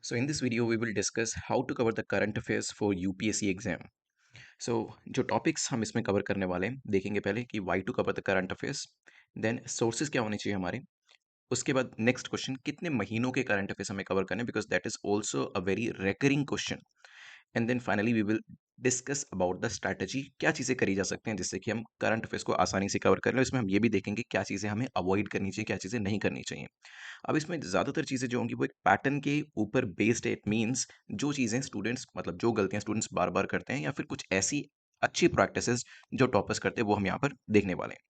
So in this video, we will discuss how to cover the current affairs for UPSC exam. So जो topics हम इसमें cover करने वाले हैं देखेंगे पहले कि why to cover the current affairs, then sources क्या होने चाहिए हमारे, उसके बाद नेक्स्ट क्वेश्चन कितने महीनों के करंट अफेयर्स हमें कवर करने, because that is also a very recurring question. And then finally we will discuss about the strategy, क्या चीज़ें करी जा सकते हैं जिससे कि हम करंट अफेयर्स को आसानी से कवर कर लें. इसमें हम ये भी देखेंगे क्या चीज़ें हमें अवॉइड करनी चाहिए, क्या चीज़ें नहीं करनी चाहिए. अब इसमें ज़्यादातर चीज़ें जो होंगी वो एक पैटर्न के ऊपर बेस्ड है. इट मीन्स जो चीज़ें स्टूडेंट्स, मतलब जो गलतियां स्टूडेंट्स बार बार करते हैं या फिर कुछ ऐसी अच्छी प्रैक्टिसेस जो टॉपर्स करते हैं वो हम यहाँ पर देखने वाले हैं.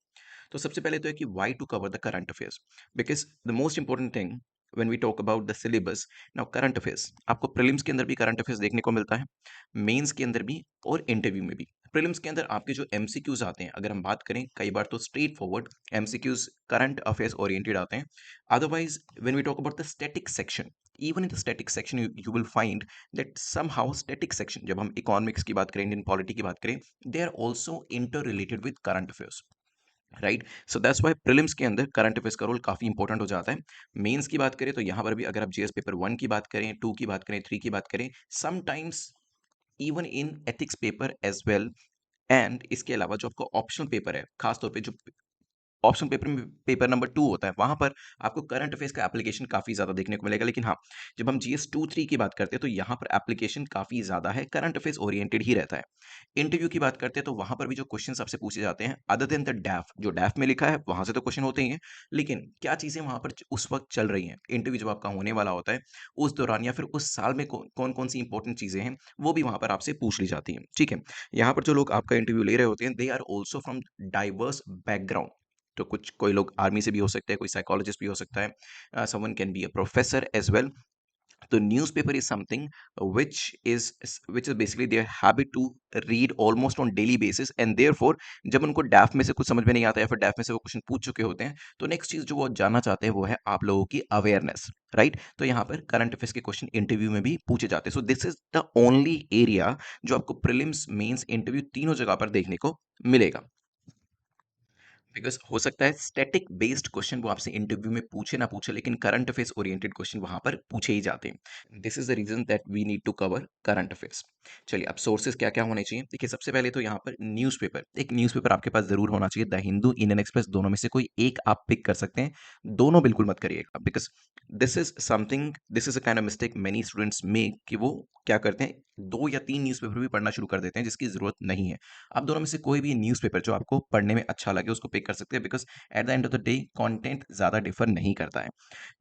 तो सबसे पहले तो है कि why to cover the current affairs, because the most important thing when we talk about the syllabus. Now current affairs आपको प्रीलिम्स के अंदर भी करंट अफेयर्स देखने को मिलता है, मेंस के अंदर भी और इंटरव्यू में भी. प्रीलिम्स के अंदर आपके जो एमसीक्यूज आते हैं, अगर हम बात करें कई बार तो straightforward MCQs current affairs oriented आते हैं. Otherwise when we talk about the static section, even in the static section you will find that somehow static section, जब हम इकोनॉमिक्स की बात करें, इंडियन पॉलिटी की बात करें, they are also interrelated with current affairs. Right. So that's why prelims के अंदर करंट अफेयर्स का रोल काफी इंपॉर्टेंट हो जाता है. मेंस की बात करें तो यहाँ पर भी अगर आप जीएस पेपर 1 की बात करें, 2 की बात करें, 3 की बात करें, sometimes even in ethics paper as well. And इसके अलावा जो आपको ऑप्शनल पेपर है, खासतौर पे जो ऑप्शन पेपर में पेपर नंबर 2 होता है, वहां पर आपको करंट अफेयर्स का एप्लीकेशन काफी ज्यादा देखने को मिलेगा. लेकिन हाँ, जब हम जीएस 2 3 की बात करते हैं तो यहाँ पर एप्लीकेशन काफी ज्यादा है, करंट अफेयर्स ओरिएंटेड ही रहता है. इंटरव्यू की बात करते हैं तो वहां पर भी जो क्वेश्चन आपसे पूछे जाते हैं, अदर देन द डैफ, जो डैफ में लिखा है वहां से तो क्वेश्चन होते ही हैं, लेकिन क्या चीजें वहां पर उस वक्त चल रही हैं, इंटरव्यू जब आपका होने वाला होता है उस दौरान या फिर उस साल में कौन कौन सी इंपॉर्टेंट चीजें हैं वो भी वहां पर आपसे पूछ ली जाती हैं. ठीक है. यहाँ पर जो लोग आपका इंटरव्यू ले रहे होते हैं, they are also from diverse background. तो कुछ कोई लोग आर्मी से भी हो सकते हैं, कोई साइकोलॉजिस्ट भी हो सकता है, someone can be a professor as well. तो newspaper is something which is which is basically their habit to read almost on daily basis, and therefore जब उनको डैफ में से कुछ समझ में नहीं आता या फिर डैफ में से वो क्वेश्चन पूछ चुके होते हैं, तो नेक्स्ट चीज जो वो जानना चाहते हैं वो है आप लोगों की अवेयरनेस. राइट. तो यहाँ पर करंट अफेयर्स के क्वेश्चन इंटरव्यू में भी पूछे जाते हैं. सो this is the only area जो आपको प्रीलिम्स, मेंस, इंटरव्यू तीनों जगह पर देखने को मिलेगा. बिकॉज हो सकता है स्टैटिक बेस्ड क्वेश्चन वो आपसे इंटरव्यू में पूछे ना पूछे, लेकिन करंट अफेयर्स ओरिएंटेड क्वेश्चन वहां पर पूछे ही जाते हैं. This is the reason that we need to cover current affairs. चलिए, अब सोर्सेज क्या क्या होने चाहिए. देखिए, सबसे पहले तो यहाँ पर न्यूज़पेपर, एक न्यूज़पेपर आपके पास जरूर होना चाहिए. द हिंदू, इंडियन एक्सप्रेस, दोनों में से कोई एक आप पिक कर सकते हैं. दोनों बिल्कुल मत करिएगा, because this is a kind of mistake many students make, कि वो क्या करते हैं, 2 या 3 न्यूज़पेपर भी पढ़ना शुरू कर देते हैं जिसकी जरूरत नहीं है. आप दोनों में से कोई भी न्यूज़पेपर जो आपको पढ़ने में अच्छा लगे उसको पिक कर सकते हैं, because at the end of the day content ज़्यादा डिफर नहीं करता है.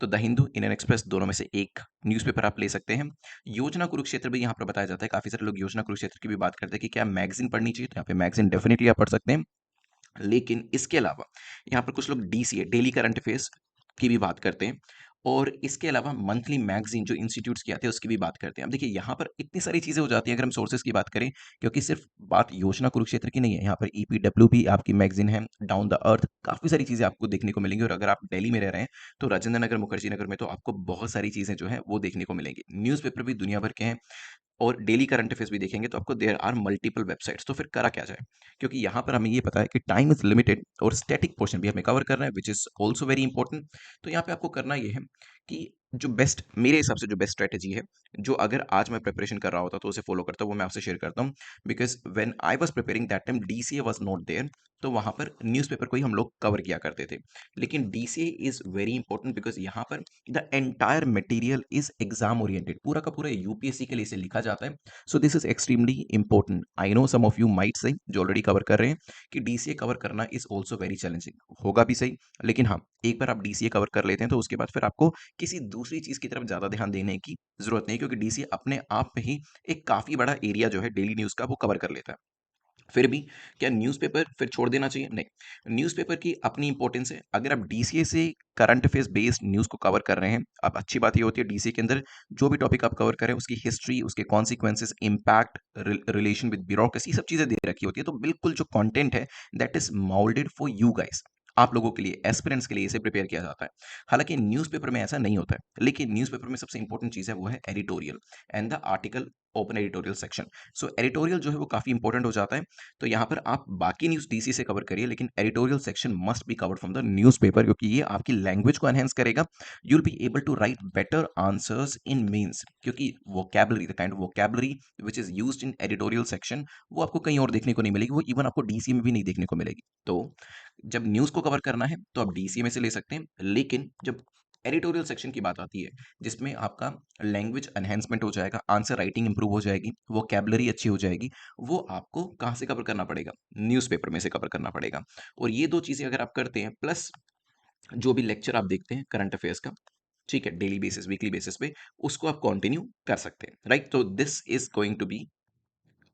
तो द हिंदू, इंडियन एक्सप्रेस, दोनों में से एक न्यूज़पेपर आप ले सकते हैं. योजना कुरुक्षेत्र भी यहाँ पर बताया जाता है. काफ़ी सारे लोग योजना कुरुक्षेत्र की भी बात करते हैं कि क्या मैगजीन पढ़नी चाहिए, तो यहाँ पे मैगजीन डेफिनेटली आप पढ़ सकते हैं. लेकिन इसके अलावा यहाँ पर कुछ लोग डीसीए, डेली करंट अफेयर्स, की भी बात करते हैं. और इसके अलावा मंथली मैगजीन जो इंस्टीट्यूट्स की आती है उसकी भी बात करते हैं. अब देखिए, यहाँ पर इतनी सारी चीज़ें हो जाती हैं अगर हम सोर्सेज की बात करें, क्योंकि सिर्फ बात योजना कुरुक्षेत्र की नहीं है. यहाँ पर ईपीडब्ल्यू भी आपकी मैगजीन है, डाउन द अर्थ, काफ़ी सारी चीज़ें आपको देखने को मिलेंगी. और अगर आप दिल्ली में रह रहे हैं तो राजेंद्र नगर, मुखर्जी नगर में तो आपको बहुत सारी चीज़ें जो है वो देखने को मिलेंगी. न्यूज़पेपर भी दुनिया भर के हैं, और डेली करंट अफेयर्स भी देखेंगे तो आपको देयर आर मल्टीपल वेबसाइट्स. तो फिर करा क्या जाए, क्योंकि यहाँ पर हमें ये पता है कि टाइम इज लिमिटेड और स्टैटिक पोर्शन भी हमें कवर करना है, which is also very important. तो यहाँ पे आपको करना ये है कि जो बेस्ट, मेरे हिसाब से जो बेस्ट स्ट्रेटेजी है, जो अगर आज मैं प्रिपरेशन कर रहा होता तो उसे फॉलो करता, वो मैं आपसे शेयर करता हूँ. Because when I was preparing that time DCA was not there, तो वहाँ पर न्यूज़पेपर को ही हम लोग कवर किया करते थे. लेकिन DCA is very important because यहाँ पर the entire material is exam oriented, पूरा का पूरा यूपीएससी के लिए इसे लिखा जाता है. So this is extremely important. I know some of you might say जो ऑलरेडी कवर कर रहे हैं कि डीसीए कवर करना इज ऑल्सो वेरी चैलेंजिंग, होगा भी सही. लेकिन हाँ, एक बार आप डीसीए कवर कर लेते हैं तो उसके बाद फिर आपको किसी दूसरी चीज की तरफ ज्यादा ध्यान देने की जरूरत नहीं, क्योंकि डीसीए अपने आप में ही एक काफी बड़ा एरिया जो है डेली न्यूज का वो कवर कर लेता है. फिर भी क्या न्यूज़पेपर फिर छोड़ देना चाहिए? नहीं, न्यूज़पेपर की अपनी इंपॉर्टेंस है. अगर आप डीसीए से करंट अफेयर्स बेस्ड न्यूज़ को कवर कर रहे हैं, अब अच्छी बात ये होती है डीसीए के अंदर जो भी टॉपिक आप कवर करें उसकी हिस्ट्री, उसके consequences, impact, relation with bureaucracy, सब चीज़ें दे रखी होती है. तो बिल्कुल जो कंटेंट है that is moulded for you guys. आप लोगों के लिए, एस्पिरेंट्स के लिए इसे प्रिपेयर किया जाता है। हालाँकि न्यूज़पेपर में ऐसा नहीं होता है, लेकिन न्यूज़पेपर में सबसे इंपॉर्टेंट चीज़ है वो है editorial and the article open editorial section. So editorial जो है वो काफ़ी इंपॉर्टेंट हो जाता है। तो यहाँ पर आप बाकी न्यूज़ डीसी से कवर करिए, लेकिन editorial section must be covered from the newspaper, क्योंकि ये आपकी लैंग्वेज को एनहांस करेगा। You will be able to write better answers in mains, क्योंकि vocabulary, the kind of vocabulary which is used in editorial section, वो आपको कहीं और देखने को नहीं मिलेगी, वो इवन आपको डीसी में भी नहीं देखने को मिलेगी। तो जब न्यूज़ को कवर करना है तो आप डीसी में से ले सकते हैं, लेकिन जब एडिटोरियल सेक्शन की बात आती है जिसमें आपका लैंग्वेज एनहेंसमेंट हो जाएगा, आंसर राइटिंग इंप्रूव हो जाएगी, वोकैबुलरी अच्छी हो जाएगी, वो आपको कहाँ से कवर करना पड़ेगा? न्यूज़पेपर में से कवर करना पड़ेगा। और ये दो चीज़ें अगर आप करते हैं, प्लस जो भी लेक्चर आप देखते हैं करंट अफेयर्स का, ठीक है, डेली बेसिस, वीकली बेसिस पे, उसको आप कंटिन्यू कर सकते हैं, राइट? तो this is going to be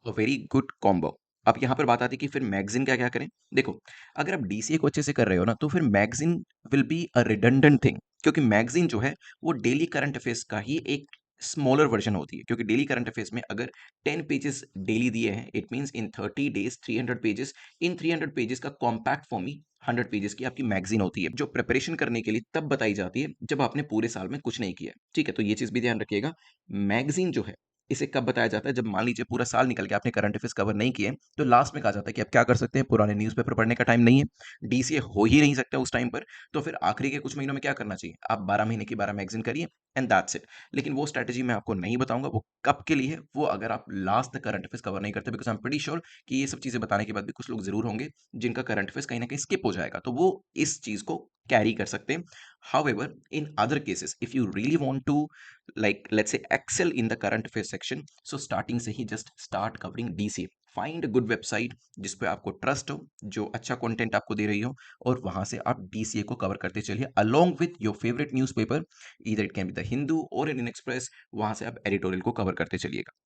a very good combo. अब यहाँ पर बात आती है कि फिर मैगजीन क्या क्या करें। देखो, अगर आप डीसीए को अच्छे से कर रहे हो ना, तो फिर magazine will be a redundant thing, क्योंकि मैगजीन जो है वो डेली करंट अफेयर्स का ही एक स्मॉलर वर्जन होती है। क्योंकि डेली करंट अफेयर्स में अगर 10 पेजेस डेली दिए हैं, it means in 30 days 300 pages, in 300 pages का कॉम्पैक्ट फॉर्म ही 100 पेजेस की आपकी मैगजीन होती है, जो प्रिपरेशन करने के लिए तब बताई जाती है जब आपने पूरे साल में कुछ नहीं किया है। ठीक है, तो ये चीज़ भी ध्यान रखिएगा। मैगजीन जो है, इसे कब बताया जाता है? जब मान लीजिए पूरा साल निकल गया, आपने करंट अफेयर्स कवर नहीं किए, तो लास्ट में कहा जाता है कि अब क्या कर सकते हैं, पुराने न्यूज़पेपर पढ़ने का टाइम नहीं है, डीसीए हो ही नहीं सकता उस टाइम पर, तो फिर आखिरी के कुछ महीनों में क्या करना चाहिए? आप 12 महीने की 12 मैगज़ीन करिए एंड दैट्स इट। लेकिन वो स्ट्रैटेजी मैं आपको नहीं बताऊँगा, वो कब के लिए है, वो अगर आप लास्ट तक करंट अफेयर्स कवर नहीं करते, because I am pretty sure कि ये सब चीज़ें बताने के बाद भी कुछ लोग ज़रूर होंगे, जिनका करंट अफेयर्स कहीं न कहीं स्किप हो जाएगा, तो वो इस चीज़ को कैरी कर सकते हैं। However, in other cases, if you really want to like let's say excel in the current affairs section, so starting से ही just start covering DC, find a good website जिस पे आपको ट्रस्ट हो, जो अच्छा कंटेंट आपको दे रही हो, और वहां से आप डीसीए को कवर करते चलिए along with your favorite newspaper, either it can be the Hindu or Indian Express, वहां से आप एडिटोरियल को कवर करते चलिएगा।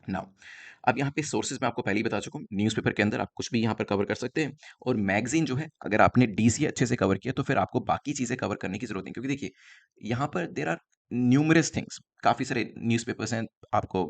नाउ, अब यहाँ पे सोर्सेज मैं आपको पहले ही बता चुका हूँ, न्यूज़पेपर के अंदर आप कुछ भी यहाँ पर कवर कर सकते हैं, और मैगजीन जो है, अगर आपने डीसी अच्छे से कवर किया तो फिर आपको बाकी चीज़ें कवर करने की जरूरत नहीं, क्योंकि देखिए यहाँ पर देर आर न्यूमरस थिंग्स, काफ़ी सारे न्यूज़पेपर्स हैं, आपको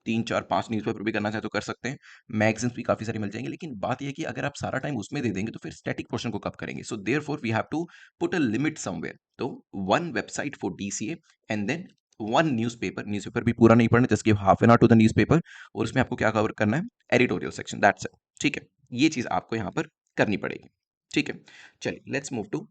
3 4 5 न्यूज़पेपर भी करना चाहे तो कर सकते हैं, मैगजीन्स भी काफ़ी सारी मिल जाएंगी, लेकिन बात यह है कि अगर आप सारा टाइम उसमें दे देंगे तो फिर स्टैटिक पोर्शन को कब करेंगे? So therefore we have to put a limit somewhere. तो one website for DCA and then one newspaper, newspaper भी पूरा नहीं पढ़ना, just give half an hour to the newspaper, और उसमें आपको क्या कवर करना है? Editorial section, that's it. ठीक है, ये चीज आपको यहाँ पर करनी पड़ेगी। ठीक है, चलिए लेट्स मूव टू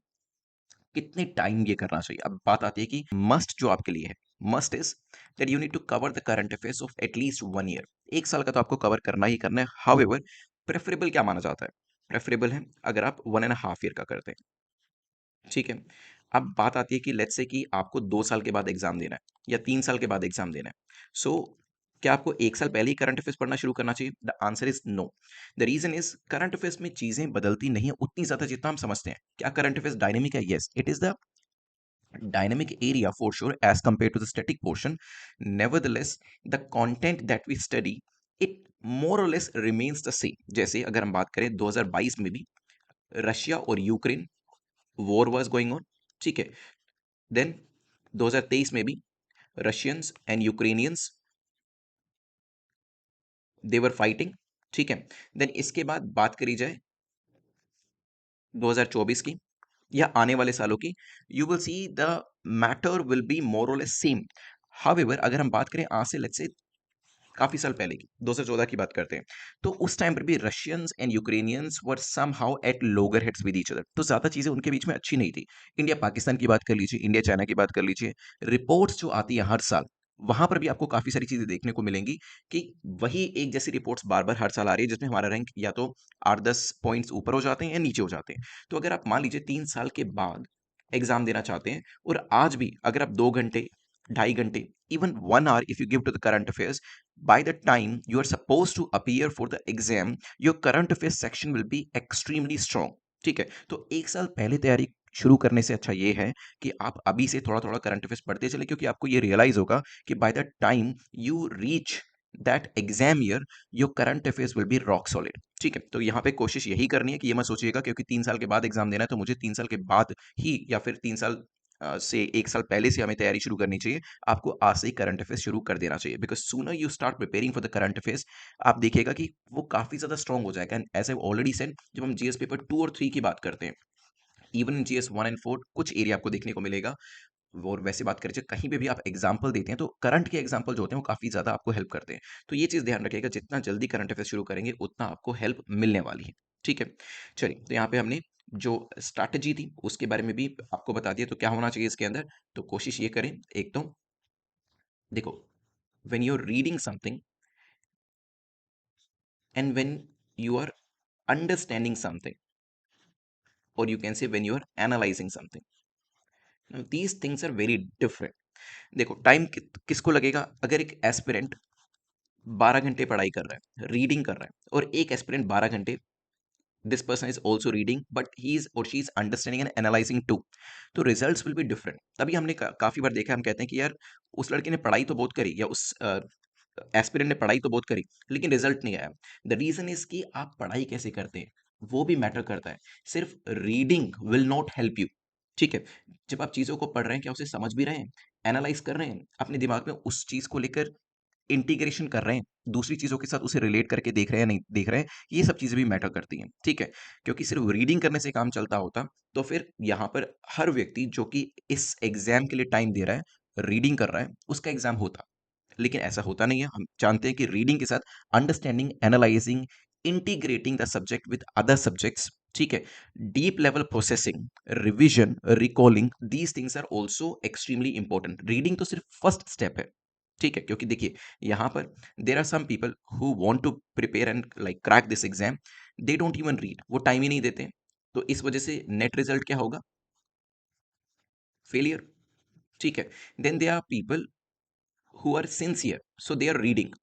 कितने टाइम ये करना चाहिए। अब बात आती है कि मस्ट जो आपके लिए है, must is that you need to cover the current affairs of at least 1 year. एक साल का तो आपको कवर करना ही करना है। हाउएवर, प्रेफरेबल क्या माना जाता है? प्रेफरेबल है अगर आप 1.5 ईयर का करते हैं। ठीक है, अब बात आती है कि लेट्स से कि आपको 2 साल के बाद एग्जाम देना है या 3 साल के बाद एग्जाम देना है। सो क्या आपको 1 साल पहले ही करंट अफेयर्स पढ़ना शुरू करना चाहिए? The answer is no. The reason is current affairs में चीजें बदलती नहीं है उतनी ज्यादा जितना हम समझते हैं। क्या करंट अफेयर्स डायनेमिक है? Yes, it is the dynamic area for sure as compared to the static portion. Nevertheless, the content that we study, it more or less remains the same। जैसे अगर हम बात करें 2022 में भी रशिया और Ukraine war was going on, ठीक है। देन 2023 में भी Russians and Ukrainians they were fighting, ठीक है। देन इसके बाद बात करी जाए 2024 की या आने वाले सालों की, you will see the matter will be more और लेस सेम। हाउएवर, अगर हम बात करें आज से लेट्स से काफी साल पहले की, 2014 की बात करते हैं, तो उस टाइम पर भी Russians and Ukrainians were somehow at loggerheads with each other, तो ज्यादा चीजें उनके बीच में अच्छी नहीं थी। इंडिया पाकिस्तान की बात कर लीजिए, इंडिया चाइना की बात कर लीजिए, रिपोर्ट्स जो आती है हर साल, वहां पर भी आपको काफी सारी चीजें देखने को मिलेंगी कि वही एक जैसी रिपोर्ट्स बार बार हर साल आ रही है, जिसमें हमारा रैंक या तो 8 10 पॉइंट्स ऊपर हो जाते हैं या नीचे हो जाते हैं। तो अगर आप मान लीजिए 3 साल के बाद एग्जाम देना चाहते हैं, और आज भी अगर आप 2 घंटे, 2.5 घंटे, even 1 hour if you give to the current affairs, by the time you are supposed to appear for the exam, your current affairs section will be extremely strong। ठीक है, तो एक साल पहले तैयारी शुरू करने से अच्छा ये है कि आप अभी से थोड़ा थोड़ा करंट अफेयर्स पढ़ते चले, क्योंकि आपको ये रियलाइज होगा कि bye the time you reach that exam year, your current affairs will be rock solid. ठीक है, तो यहाँ पे कोशिश यही करनी है कि ये मत सोचिएगा क्योंकि 3 साल के बाद एग्जाम देना है तो मुझे 3 साल के बाद ही, या फिर 3 साल से 1 साल पहले से हमें तैयारी शुरू करनी चाहिए। आपको आज से ही करंट अफेयर्स शुरू कर देना चाहिए, because sooner you start preparing for the current affairs, आप देखिएगा कि वो काफी ज्यादा स्ट्रॉन्ग हो जाएगा। And as I already said, जब हम जीएस पेपर 2 और 3 की बात करते हैं, इवन इन जीएस 1 एंड 4 कुछ एरिया आपको देखने को मिलेगा। और वैसे बात करें, कहीं पे भी आप एग्जाम्पल देते हैं तो करंट के एग्जाम्पल जो होते हैं वो काफ़ी ज़्यादा आपको हेल्प करते हैं। तो ये चीज़ ध्यान रखिएगा, जितना जल्दी करंट अफेयर शुरू करेंगे उतना आपको हेल्प मिलने वाली है। ठीक है, चलिए, तो यहाँ पे हमने जो स्ट्रैटेजी थी उसके बारे में भी आपको बता दिया। तो क्या होना चाहिए इसके अंदर, तो कोशिश ये करें, एक तो देखो, when you are reading something and when you are understanding something, और you can say when you are analysing something, these things are very different. देखो, टाइम किसको लगेगा, अगर एक एस्पिरेंट 12 घंटे पढ़ाई कर रहा है, रीडिंग कर रहा है, और एक एस्पिरेंट 12 घंटे, this person is also reading but he is और she is understanding and analysing too, तो रिजल्ट्स विल बी डिफरेंट। तभी हमने काफी बार देखा, हम कहते हैं कि यार उस लड़के ने पढ़ाई तो बहुत करी, या उस एस्पिरेंट ने पढ़ाई तो बहुत करी, लेकिन रिजल्ट नहीं आया। द रीजन इज कि आप पढ़ाई कैसे करते हैं वो भी मैटर करता है। सिर्फ reading will not help you. ठीक है, जब आप चीज़ों को पढ़ रहे हैं, क्या उसे समझ भी रहे हैं, एनालाइज कर रहे हैं, अपने दिमाग में उस चीज़ को लेकर इंटीग्रेशन कर रहे हैं, दूसरी चीज़ों के साथ उसे रिलेट करके देख रहे हैं, नहीं देख रहे हैं, ये सब चीज़ें भी मैटर करती हैं। ठीक है, क्योंकि सिर्फ रीडिंग करने से काम चलता होता तो फिर यहाँ पर हर व्यक्ति जो कि इस एग्जाम के लिए टाइम दे रहा है, रीडिंग कर रहा है, उसका एग्जाम होता। लेकिन ऐसा होता नहीं है। हम जानते हैं कि रीडिंग के साथ understanding, analysing, integrating the subject with other subjects, ठीक है, deep level processing, revision, recalling, these things are also extremely important. Reading तो सिर्फ फर्स्ट स्टेप है। ठीक है, क्योंकि देखिए, यहाँ पर there are some people who want to prepare and like crack this exam, they don't even read, वो टाइम ही नहीं देते। तो इस वजह से नेट रिजल्ट क्या होगा, फेलियर। ठीक है, then they are people who are sincere, so they are reading.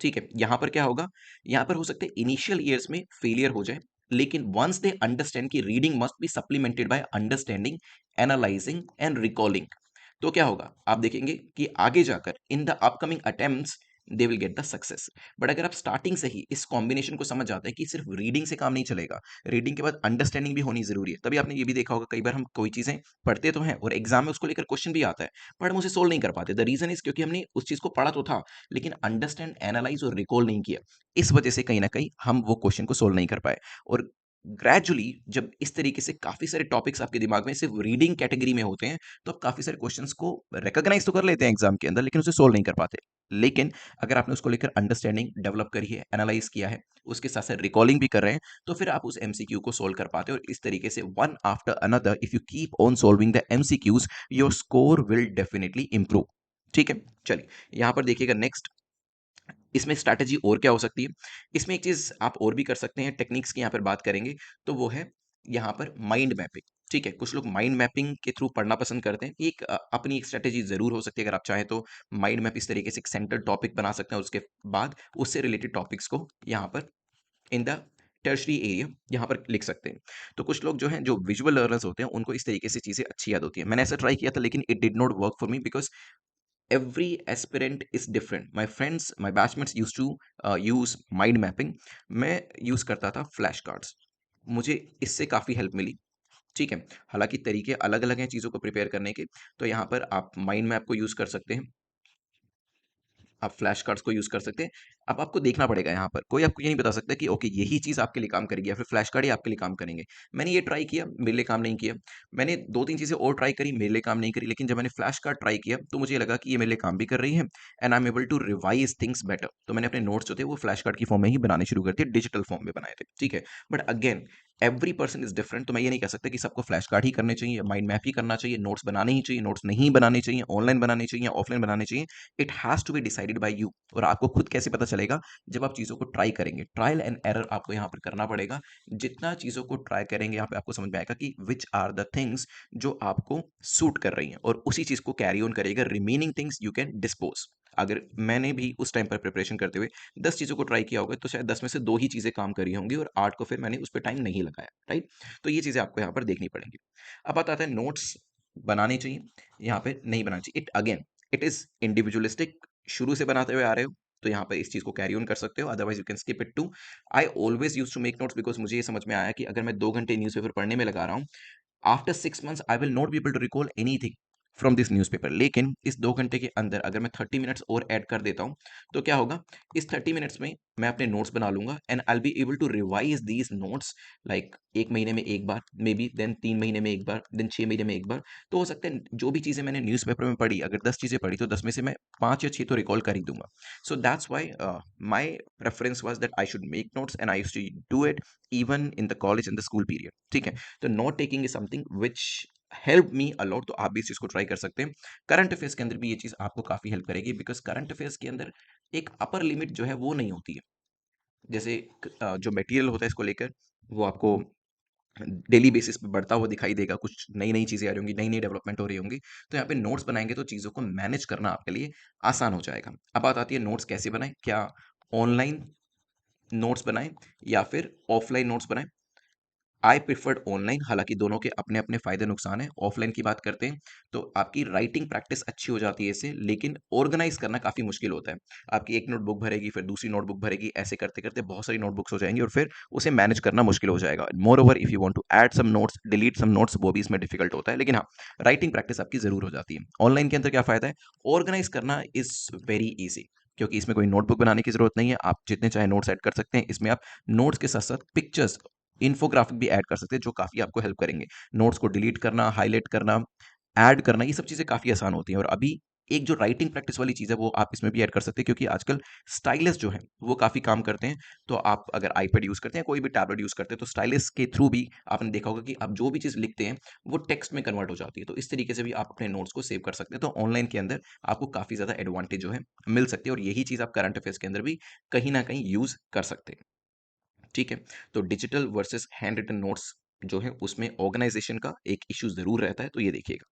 ठीक है, यहां पर क्या होगा, यहां पर हो सकता है इनिशियल ईयर्स में फेलियर हो जाए, लेकिन वंस दे अंडरस्टैंड कि reading must be supplemented by understanding, analysing and recalling, तो क्या होगा, आप देखेंगे कि आगे जाकर in the upcoming attempts they will get the success. But अगर आप स्टार्टिंग से ही इस कॉम्बिनेशन को समझ जाते हैं कि सिर्फ रीडिंग से काम नहीं चलेगा, रीडिंग के बाद अंडरस्टैंडिंग भी होनी जरूरी है, तभी आपने ये भी देखा होगा, कई बार हम कोई चीजें पढ़ते तो हैं और एग्जाम में उसको लेकर क्वेश्चन भी आता है, पर हम उसे सोल्व नहीं कर पाते। द रीजन इज क्योंकि हमने उस चीज को पढ़ा तो था, लेकिन अंडरस्टैंड, एनालाइज और रिकॉल नहीं किया। इस वजह से कहीं ना कहीं हम वो क्वेश्चन को सोल्व नहीं कर पाए। और ग्रेजुअली जब इस तरीके से काफी सारे टॉपिक्स आपके दिमाग में सिर्फ रीडिंग कैटेगरी में होते हैं, तो आप काफी सारे क्वेश्चंस को रिकॉग्नाइज तो कर लेते हैं एग्जाम के अंदर, लेकिन उसे सोल्व नहीं कर पाते। लेकिन अगर आपने उसको लेकर अंडरस्टैंडिंग डेवलप करी है, एनालाइज किया है, उसके साथ साथ रिकॉलिंग भी कर रहे हैं, तो फिर आप उस एमसीक्यू को सोल्व कर पाते हो। और इस तरीके से one after another if you keep on solving the MCQs, your score will definitely improve. ठीक है, चलिए, यहां पर देखिएगा नेक्स्ट, इसमें स्ट्रैटेजी और क्या हो सकती है। इसमें एक चीज आप और भी कर सकते हैं, टेक्निक्स की यहाँ पर बात करेंगे, तो वो है यहाँ पर माइंड मैपिंग। ठीक है, कुछ लोग माइंड मैपिंग के थ्रू पढ़ना पसंद करते हैं, ये एक अपनी एक स्ट्रेटेजी जरूर हो सकती है। अगर आप चाहें तो माइंड मैप इस तरीके से एक सेंट्रल टॉपिक बना सकते हैं, उसके बाद उससे रिलेटेड टॉपिक्स को यहाँ पर इन द टर्शरी एरिया यहाँ पर लिख सकते हैं। तो कुछ लोग जो हैं, जो विजुअल लर्नर्स होते हैं, उनको इस तरीके से चीज़ें अच्छी याद होती है। मैंने ऐसा ट्राई किया था, लेकिन it did not work for me, because every aspirant is different. My friends, my batchmates used to use mind mapping. मैं यूज करता था फ्लैश कार्ड्स, मुझे इससे काफ़ी हेल्प मिली। ठीक है, हालांकि तरीके अलग अलग हैं चीज़ों को प्रिपेयर करने के। तो यहाँ पर आप माइंड मैप को यूज़ कर सकते हैं, आप फ्लैश कार्ड्स को यूज़ कर सकते हैं। अब आपको देखना पड़ेगा, यहाँ पर कोई आपको ये नहीं बता सकता कि ओके यही चीज़ आपके लिए काम करेगी या फिर फ्लैश कार्ड ही आपके लिए काम करेंगे। मैंने ये ट्राई किया, मेरे लिए काम नहीं किया। मैंने 2-3 चीज़ें और ट्राई करी, मेरे लिए काम नहीं करी। लेकिन जब मैंने फ्लैश कार्ड ट्राई किया तो मुझे लगा कि ये मेरे लिए काम भी कर रही है, and I am able to revise things better. तो मैंने अपने नोट्स जो थे वो फ्लैश कार्ड की फॉर्म में ही बनाने शुरू कर दिए, डिजिटल फॉर्म में बनाए थे। ठीक है, but again every person is different, तो मैं ये नहीं कह सकता कि सबको फ्लैश कार्ड ही करने चाहिए, माइंड मैप ही करना चाहिए, नोट्स बनाने ही चाहिए, नोट्स नहीं बनाने चाहिए, ऑनलाइन बनाने चाहिए, ऑफलाइन बनाने चाहिए। It has to be decided by you. और आपको खुद कैसे पता चलेगा, जब आप चीज़ों को ट्राई करेंगे, ट्रायल एंड एरर आपको यहाँ पर करना पड़ेगा। जितना चीज़ों को ट्राई करेंगे, यहाँ पे आपको समझ में आएगा कि विच आर द थिंग्स जो आपको सूट कर रही हैं, और उसी चीज़ को कैरी ऑन करेगा। Remaining things you can dispose. अगर मैंने भी उस टाइम पर प्रिपरेशन करते हुए 10 चीज़ों को ट्राई किया होगा, तो शायद 10 में से 2 ही चीज़ें काम करी होंगी, और 8 को फिर मैंने उस पर टाइम नहीं लगाया। राइट, तो ये चीज़ें आपको यहाँ पर देखनी पड़ेंगी। अब बात आता है नोट्स बनाने चाहिए, यहाँ पे नहीं बनाना चाहिए। It again, it is individualistic. शुरू से बनाते हुए आ रहे हो तो यहाँ पर इस चीज़ को कैरी ऑन कर सकते हो, otherwise you can skip it too. I always use to make notes, because मुझे ये समझ में आया कि अगर मैं 2 घंटे न्यूज़पेपर पढ़ने में लगा रहा हूँ, after 6 months I will not be able to recall anything from this newspaper. लेकिन इस 2 घंटे के अंदर अगर मैं 30 मिनट्स और ऐड कर देता हूँ, तो क्या होगा, इस 30 मिनट्स में मैं अपने नोट्स बना लूँगा and I will be able to revise these notes like 1 महीने में 1 बार, मे बी देन 3 महीने में 1 बार, देन 6 महीने में 1 बार। तो हो सकता है जो भी चीज़ें मैंने न्यूज़पेपर में पढ़ी, अगर 10 चीज़ें पढ़ी, तो 10 में से मैं 5 या 6 तो रिकॉल कर ही दूँगा। So that's why my preference was that I should make notes and I used to do it even in the college and the school period, ठीक है? तो note taking is something which help me a lot, तो आप भी इस चीज़ को try कर सकते हैं। करंट अफेयर्स के अंदर भी ये चीज़ आपको काफ़ी हेल्प करेगी, बिकॉज़ करंट अफेयर्स के अंदर एक अपर लिमिट जो है वो नहीं होती है। जैसे जो मटेरियल होता है इसको लेकर, वो आपको डेली बेसिस पे बढ़ता हुआ दिखाई देगा, कुछ नई-नई चीज़ें आ रही होंगी, नई-नई डेवलपमेंट हो रही होंगी। तो यहाँ पे नोट्स बनाएँगे तो चीज़ों को मैनेज करना आपके लिए आसान हो जाएगा। अब बात आती है नोट्स कैसे बनाएँ? क्या ऑनलाइन नोट्स बनाएँ या फिर ऑफलाइन नोट्स बनाएँ? आई प्रेफर्ड ऑनलाइन, हालाँकि दोनों के अपने-अपने फ़ायदे नुकसान हैं। ऑफलाइन की बात करते हैं, तो आपकी राइटिंग प्रैक्टिस अच्छी हो जाती है इससे, लेकिन ऑर्गनाइज़ करना काफ़ी मुश्किल होता है। आपकी एक नोटबुक भरेगी, फिर दूसरी नोटबुक भरेगी, ऐसे करते-करते बहुत सारी नोटबुक्स हो जाएँगी और फिर उसे मैनेज करना मुश्किल हो जाएगा। Moreover if you want to add some notes, delete some notes, वो भी इसमें डिफ़िकल्ट होता है। लेकिन हाँ, राइटिंग प्रैक्टिस आपकी ज़रूर हो जाती है। ऑनलाइन के अंदर क्या फ़ायदा है? ऑर्गनाइज़ करना इज़ वेरी ईज़ी, क्योंकि इसमें कोई नोटबुक बनाने की ज़रूरत नहीं है। आप जितने चाहे नोट्स ऐड कर सकते हैं। इसमें आप नोट्स के साथ-साथ पिक्चर्स, इन्फोग्राफिक भी ऐड कर सकते हैं, जो काफ़ी आपको हेल्प करेंगे। नोट्स को डिलीट करना, हाइलाइट करना, ऐड करना, ये सब चीज़ें काफ़ी आसान होती हैं। और अभी एक जो राइटिंग प्रैक्टिस वाली चीज़ है, वो आप इसमें भी ऐड कर सकते हैं, क्योंकि आजकल स्टाइलस जो हैं, वो काफ़ी काम करते हैं। तो आप अगर आईपैड यूज़ करते हैं, कोई भी टैबलेट यूज़ करते हैं, तो स्टाइलस के थ्रू भी आपने देखा होगा कि आप जो भी चीज़ लिखते हैं, वो टेक्स्ट में कन्वर्ट हो जाती है। तो इस तरीके से भी आप अपने नोट्स को सेव कर सकते हैं। तो ऑनलाइन के अंदर आपको काफ़ी ज़्यादा एडवांटेज जो है, मिल सकती है, और यही चीज़ आप करंट अफेयर्स के अंदर भी कहीं न कहीं यूज़ कर सकते हैं। ठीक है? तो digital versus handwritten notes जो है, उसमें ऑर्गेनाइजेशन का एक इश्यू ज़रूर रहता है, तो ये देखिएगा।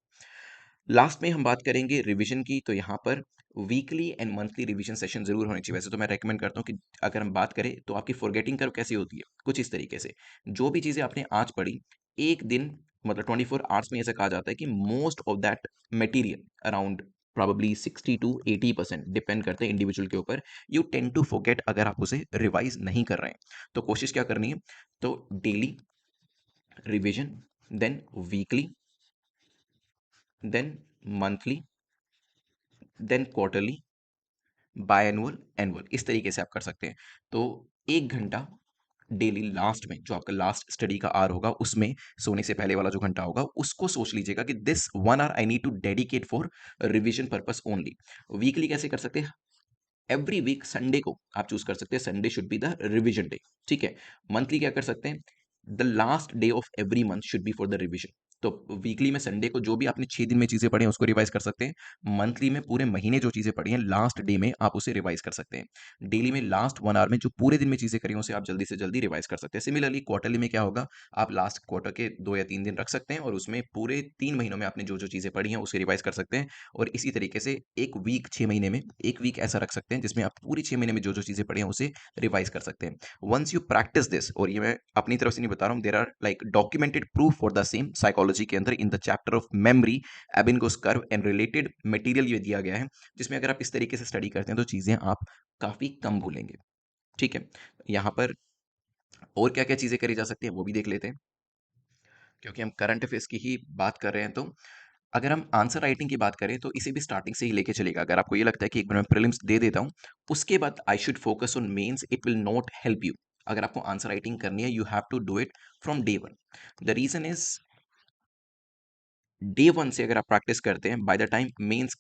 लास्ट में हम बात करेंगे रिवीजन की, तो यहाँ पर weekly and monthly revision session ज़रूर होने चाहिए। वैसे तो मैं रेकमेंड करता हूँ कि अगर हम बात करें तो आपकी फॉरगेटिंग कर्व कैसी होती है? कुछ इस तरीके से, जो भी चीज़ें आपने आज पढ़ी, एक दिन मतलब 24 आवर्स में ऐसा कहा जाता है कि most of that material around probably 60 to 80% depend करते हैं इंडिविजुअल के ऊपर, यू टेंड टू फॉरगेट अगर आप उसे रिवाइज़ नहीं कर रहे हैं। तो कोशिश क्या करनी है? तो daily revision, then weekly, then monthly, then quarterly, biannual, annual, इस तरीके से आप कर सकते हैं। तो 1 घंटा डेली लास्ट में, जो आपका लास्ट स्टडी का आवर होगा, उसमें सोने से पहले वाला जो घंटा होगा, उसको सोच लीजिएगा कि this 1 hour I need to dedicate for revision purpose only. Weekly कैसे कर सकते हैं? एवरी वीक संडे को आप चूज कर सकते हैं, Sunday should be the revision day, ठीक है? मंथली क्या कर सकते हैं? The last day of every month should be for the revision. तो वीकली में संडे को जो भी आपने 6 दिन में चीजें पढ़ी हैं, उसको रिवाइज कर सकते हैं। मंथली में पूरे महीने जो चीजें पढ़ी हैं, लास्ट डे में आप उसे रिवाइज कर सकते हैं। डेली में लास्ट 1 आवर में जो पूरे दिन में चीजें करी हैं, उसे आप जल्दी से जल्दी रिवाइज कर सकते हैं। सिमिलरली क्वार्टरली में क्या होगा? आप लास्ट क्वार्टर के 2 या 3 दिन रख सकते हैं, और उसमें पूरे 3 महीनों में आपने जो जो चीजें पढ़ी हैं, उसे रिवाइज कर सकते हैं। और इसी तरीके से एक वीक 6 महीने में, एक वीक ऐसा रख सकते हैं जिसमें आप पूरी 6 महीने में जो जो चीजें पढ़ी हैं, उसे रिवाइज कर सकते हैं। वंस यू प्रैक्टिस दिस, और ये मैं अपनी तरफ से नहीं बता रहा हूँ, there are like documented proof for the same psychology के अंदर in the chapter of memory, Ebbinghaus curve and related material ये दिया गया है, जिसमें अगर आप इस तरीके से स्टडी करते हैं, तो चीजें आप काफी कम भूलेंगे। ठीक है? यहाँ पर और क्या क्या चीजें करी जा सकती हैं, वो भी देख लेते हैं, क्योंकि हम करंट अफेयर्स की ही बात कर रहे हैं। तो अगर हम आंसर राइटिंग की बात करें, तो इसे भी स्टार्टिंग से ही लेके चलेगा। अगर आपको ये लगता है कि एक बार मैं प्रीलिम्स दे देता हूँ, उसके बाद I should focus on mains, it will not help you. अगर आपको आंसर राइटिंग करनी है, you have to do it from day one. The reason is, day one से अगर आप प्रैक्टिस करते हैं, by the time mains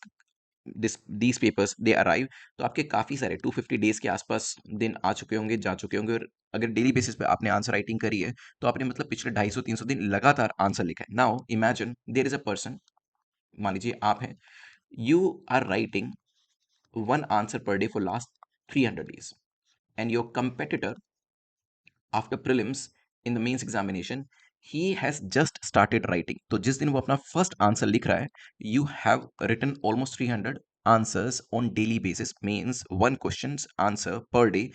these papers they arrive, तो आपके काफ़ी सारे 250 डेज के आसपास दिन आ चुके होंगे, जा चुके होंगे। और अगर डेली बेसिस पे आपने आंसर राइटिंग करी है, तो आपने मतलब पिछले 250-300 दिन लगातार आंसर लिखा है। Now imagine there is a person, मान लीजिए आप हैं, you are writing one answer per day for last 300 days, and your competitor after prelims in the mains examination, he has just started writing. तो जिस दिन वो अपना फर्स्ट आंसर लिख रहा है, you have written almost 300 answers on daily basis, means one questions answer per day.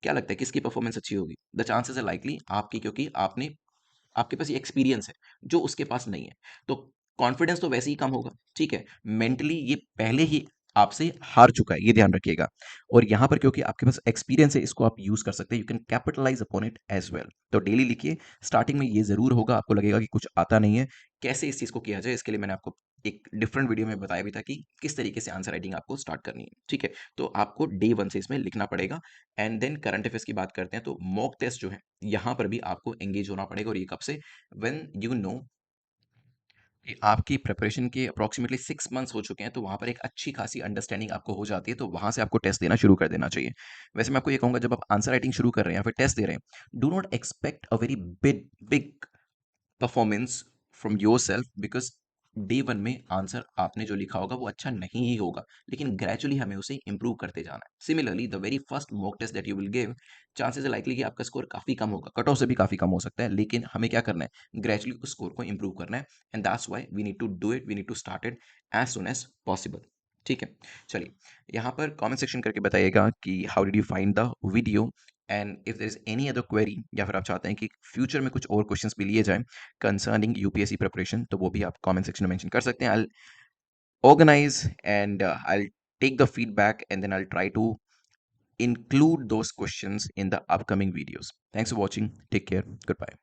क्या लगता है किसकी परफॉर्मेंस अच्छी होगी? द चांसेस आर लाइकली आपकी, क्योंकि आपने, आपके पास ये एक्सपीरियंस है जो उसके पास नहीं है। तो कॉन्फिडेंस तो वैसे ही कम होगा, ठीक है? मेंटली ये पहले ही आपसे हार चुका है, ये ध्यान रखिएगा। और यहाँ पर क्योंकि आपके पास एक्सपीरियंस है, इसको आप यूज कर सकते हैं, you can capitalise upon it as well. तो डेली लिखिए। स्टार्टिंग में ये जरूर होगा, आपको लगेगा कि कुछ आता नहीं है, कैसे इस चीज को किया जाए, इसके लिए मैंने आपको एक डिफरेंट वीडियो में बताया भी था कि किस तरीके से आंसर राइटिंग आपको स्टार्ट करनी है, ठीक है? तो आपको डे 1 से इसमें लिखना पड़ेगा एंड देन करंट अफेयर्स की बात करते हैं तो मॉक टेस्ट जो है, यहाँ पर भी आपको एंगेज होना पड़ेगा और ये कब से? व्हेन यू नो कि आपकी प्रिपरेशन के अप्रॉक्सिमेटली 6 मंथ्स हो चुके हैं, तो वहाँ पर एक अच्छी खासी अंडरस्टैंडिंग आपको हो जाती है, तो वहाँ से आपको टेस्ट देना शुरू कर देना चाहिए। वैसे मैं आपको ये कहूँगा जब आप आंसर राइटिंग शुरू कर रहे हैं या फिर टेस्ट दे रहे हैं, do not expect a very big big performance from your self because day 1 में आंसर आपने जो लिखा होगा वो अच्छा नहीं ही होगा, लेकिन ग्रेजुअली हमें उसे इंप्रूव करते जाना है। Similarly the very first mock test that you will give, chances है लाइकली कि आपका स्कोर काफ़ी कम होगा, कट ऑफ से भी काफ़ी कम हो सकता है, लेकिन हमें क्या करना है? ग्रेजुअली उस स्कोर को इंप्रूव करना है and that's why we need to do it, we need to start it as soon as possible. ठीक है, चलिए यहाँ पर कमेंट सेक्शन करके बताइएगा कि how did you find the video and if there is any other query, या फिर आप चाहते हैं कि फ्यूचर में कुछ और क्वेश्चंस भी लिए जाएं कंसर्निंग यूपीएससी प्रिपरेशन, तो वो भी आप कमेंट सेक्शन में मेंशन कर सकते हैं। आई organize and I'll take the feedback and then I'll try to include those questions in the upcoming videos. Thanks for watching. Take care. Goodbye.